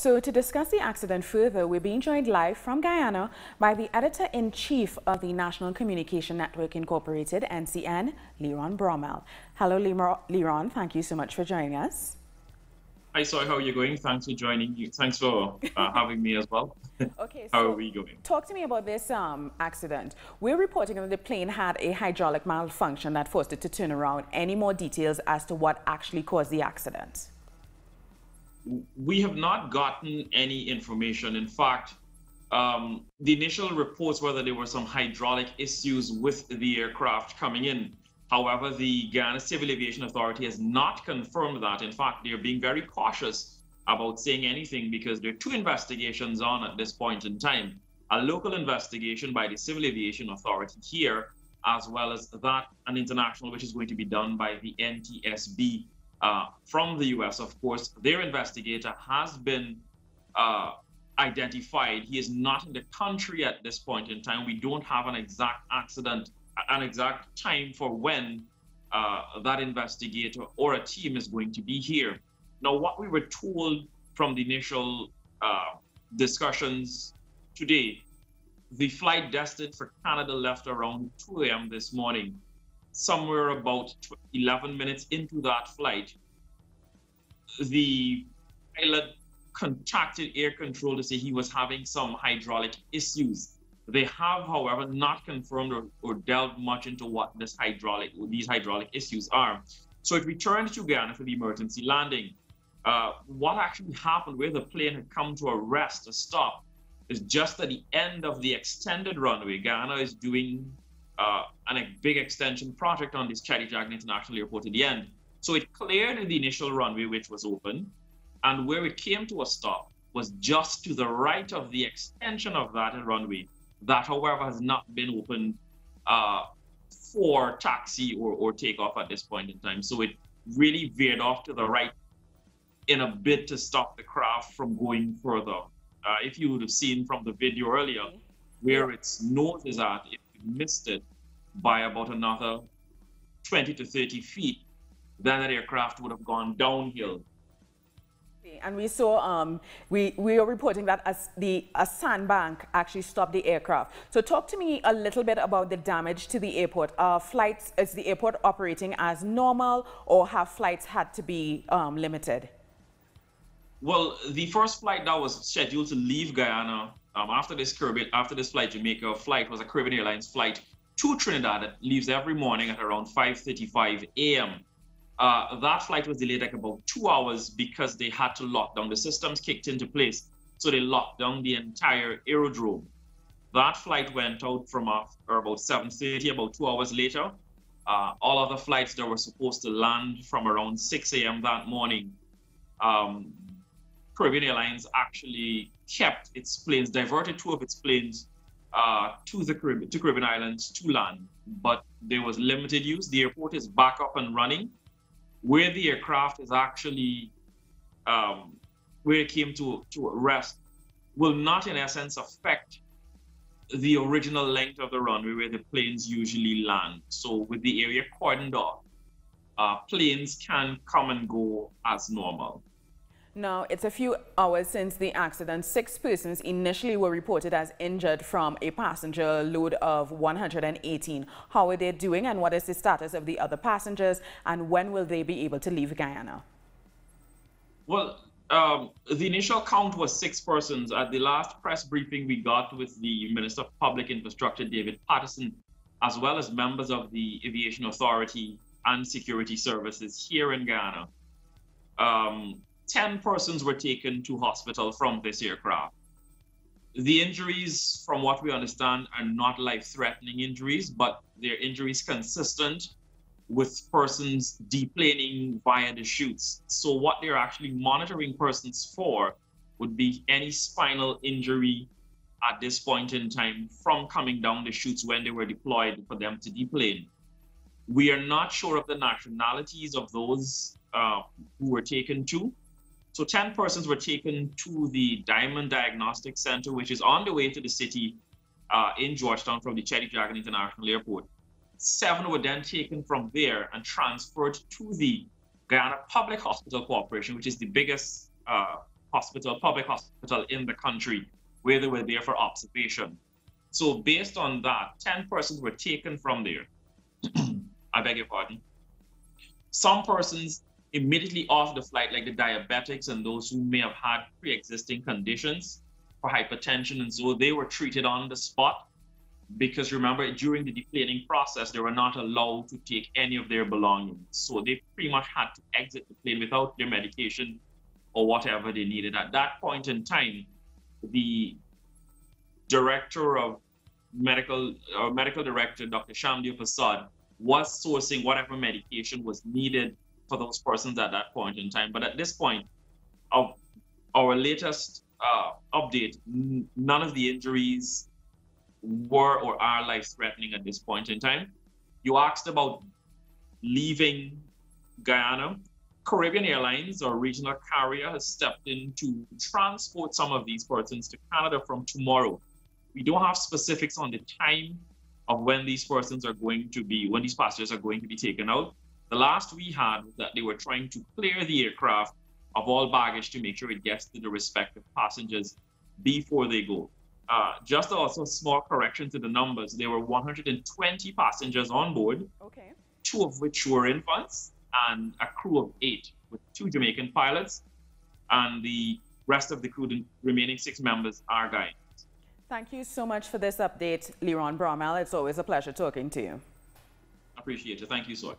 So to discuss the accident further, we're being joined live from Guyana by the Editor-in-Chief of the National Communication Network Incorporated, NCN, Leeron Brumell. Hello, Leeron. Thank you so much for joining us. Hi, Soy. How are you going? Thanks for joining you. Thanks for having me as well. Okay, How so are we going? talk to me about this accident. We're reporting that the plane had a hydraulic malfunction that forced it to turn around. Any more details as to what actually caused the accident? We have not gotten any information. In fact, the initial reports were that there were some hydraulic issues with the aircraft coming in. However, the Guyana Civil Aviation Authority has not confirmed that. In fact, they're being very cautious about saying anything because there are two investigations on at this point in time. A local investigation by the Civil Aviation Authority here, as well as that, an international, which is going to be done by the NTSB from the US, of course. Their investigator has been identified. He is not in the country at this point in time. We don't have an exact time for when that investigator or a team is going to be here. Now, what we were told from the initial discussions today, the flight destined for Canada left around 2 a.m. this morning. Somewhere about 11 minutes into that flight, the pilot contacted air control to say he was having some hydraulic issues. They have, however, not confirmed or delved much into what these hydraulic issues are. So it returned to Guyana for the emergency landing. What actually happened, where the plane had come to a rest, a stop, is just at the end of the extended runway. Guyana is doing a big extension project on this Cheddi-Jagan International Airport at the end. So it cleared the initial runway, which was open, and where it came to a stop was just to the right of the extension of that runway. That, however, has not been opened for taxi or takeoff at this point in time. So it really veered off to the right in a bid to stop the craft from going further. If you would have seen from the video earlier, where its nose is at, if you missed it by about another 20 to 30 feet, then that aircraft would have gone downhill. And we saw, we are reporting that a sandbank actually stopped the aircraft. So talk to me a little bit about the damage to the airport. Is the airport operating as normal, or have flights had to be limited? Well, the first flight that was scheduled to leave Guyana after this Flight Jamaica flight was a Caribbean Airlines flight to Trinidad that leaves every morning at around 5:35 a.m. That flight was delayed like about 2 hours because they had to lock down. The systems kicked into place, so they locked down the entire aerodrome. That flight went out from about 7:30, about 2 hours later. All other flights that were supposed to land from around 6 a.m. that morning, Caribbean Airlines actually kept its planes, diverted 2 of its planes to Caribbean Islands to land, but there was limited use. The airport is back up and running. Where the aircraft is actually, where it came to rest, will not in essence affect the original length of the runway where the planes usually land. So with the area cordoned off, planes can come and go as normal. Now, it's a few hours since the accident. 6 persons initially were reported as injured from a passenger load of 118. How are they doing, and what is the status of the other passengers, and when will they be able to leave Guyana? Well, the initial count was 6 persons. At the last press briefing we got with the Minister of Public Infrastructure, David Patterson, as well as members of the Aviation Authority and Security Services here in Guyana, 10 persons were taken to hospital from this aircraft. The injuries, from what we understand, are not life-threatening injuries, but they're injuries consistent with persons deplaning via the chutes. So what they're actually monitoring persons for would be any spinal injury at this point in time from coming down the chutes when they were deployed for them to deplane. We are not sure of the nationalities of those who were taken to. So 10 persons were taken to the Diamond Diagnostic Center, which is on the way to the city in Georgetown from the Cheddi-Jagan International Airport. 7 were then taken from there and transferred to the Guyana Public Hospital Corporation, which is the biggest hospital, public hospital in the country, where they were there for observation. So based on that, 10 persons were taken from there. I beg your pardon. Some persons immediately off the flight, like the diabetics and those who may have had pre-existing conditions for hypertension, and so they were treated on the spot, because remember, during the deplaning process, they were not allowed to take any of their belongings. So they pretty much had to exit the plane without their medication or whatever they needed. At that point in time, the director of medical director, Dr. Shamdeo Prasad, was sourcing whatever medication was needed for those persons at that point in time. But at this point of our latest update, none of the injuries were or are life-threatening at this point in time. You asked about leaving Guyana. Caribbean Airlines, our regional carrier, has stepped in to transport some of these persons to Canada from tomorrow. We don't have specifics on the time of when these persons are going to be, when these passengers are going to be taken out. The last we had was that they were trying to clear the aircraft of all baggage to make sure it gets to the respective passengers before they go. Just also a small correction to the numbers. There were 120 passengers on board, okay, 2 of which were infants, and a crew of 8 with 2 Jamaican pilots, and the rest of the crew, the remaining 6 members, are Guyanese. Thank you so much for this update, Leeron Brumell. It's always a pleasure talking to you. Appreciate it. Thank you, sir.